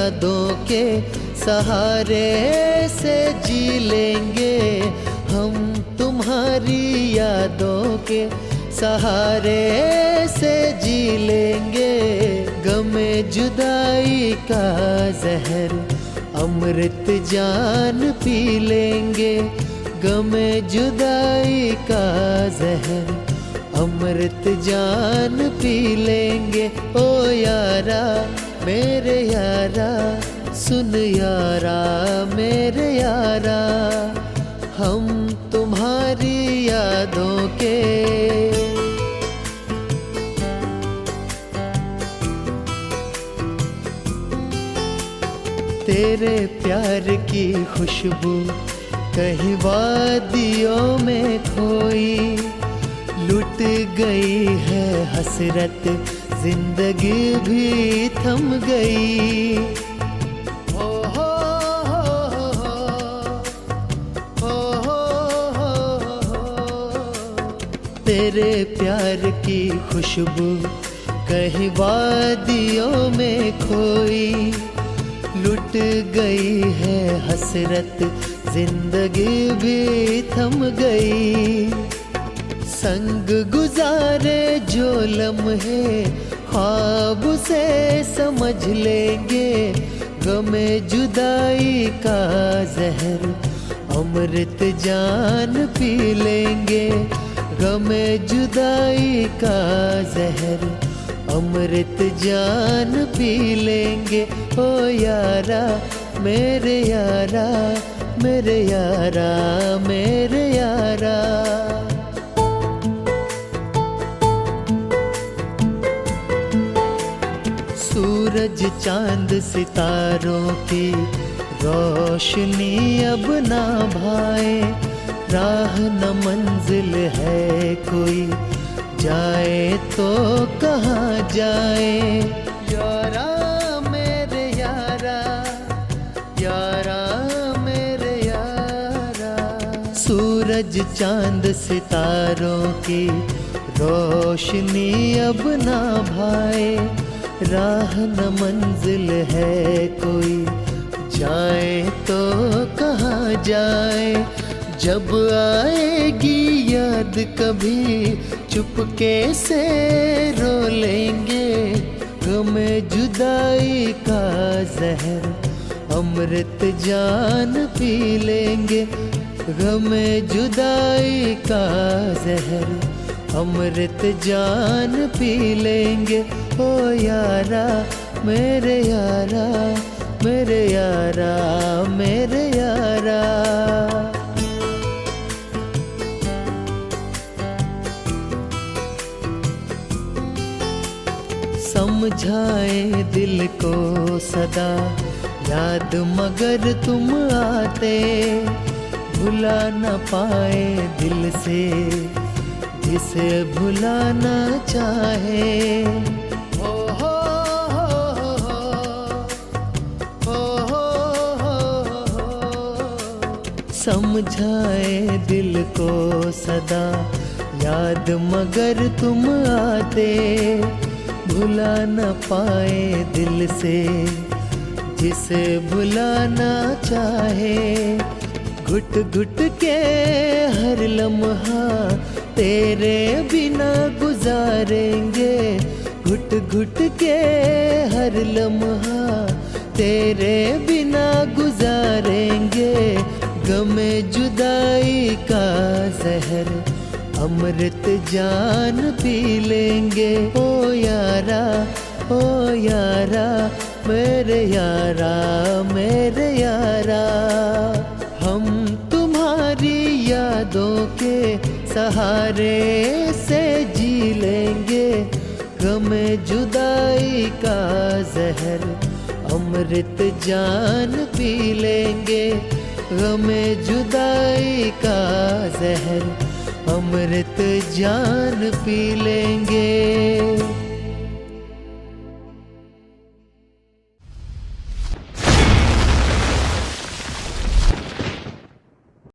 यादों के सहारे से जी लेंगे। हम तुम्हारी यादों के सहारे से जी लेंगे। गमे जुदाई का जहर अमृत जान पी लेंगे। गमे जुदाई का जहर अमृत जान पी लेंगे। ओ यारा मेरे यारा, सुन यारा मेरे यारा, हम तुम्हारी यादों के। तेरे प्यार की खुशबू कहीं वादियों में खोई, लुट गई है हसरत जिंदगी भी थम गई। हो हो तेरे प्यार की खुशबू कहीं वादियों में खोई, लुट गई है हसरत जिंदगी भी थम गई। संग गुजारे जो लम्हे ख्वाब से समझ लेंगे। गमे जुदाई का जहर अमृत जान पी लेंगे। गमे जुदाई का जहर अमृत जान पी लेंगे। ओ यारा मेरे यारा, मेरे यारा मेरे यारा। सूरज चांद सितारों की रोशनी अब ना भाए, राह न मंजिल है कोई, जाए तो कहाँ जाए। यारा मेरे यारा, यारा मेरे यारा। सूरज चांद सितारों की रोशनी अब ना भाए, राह न मंजिल है कोई, जाए तो कहाँ जाए। जब आएगी याद कभी चुपके से रो लेंगे। गमे जुदाई का जहर अमृत जान पी लेंगे। गमे जुदाई का जहर अमृत जान पी लेंगे। ओ यारा मेरे यारा, मेरे यारा मेरे यारा। समझाए दिल को सदा याद मगर तुम आते, भुला न पाए दिल से जिसे भुलाना चाहे। हो हो समझाए दिल को सदा याद मगर तुम आते, भुला न पाए दिल से जिसे भुलाना चाहे। घुट घुट के हर लम्हा तेरे बिना गुजारेंगे। घुट घुट के हर लम्हा तेरे बिना गुजारेंगे। गमे जुदाई का जहर अमृत जान पी लेंगे। ओ यारा, ओ यारा मेरे यारा, मेरे यारा। हम तुम्हारी यादों के सहारे से जी लेंगे। गमे जुदाई का जहर अमृत जान पी लेंगे। गमे जुदाई का जहर अमृत जान पी लेंगे।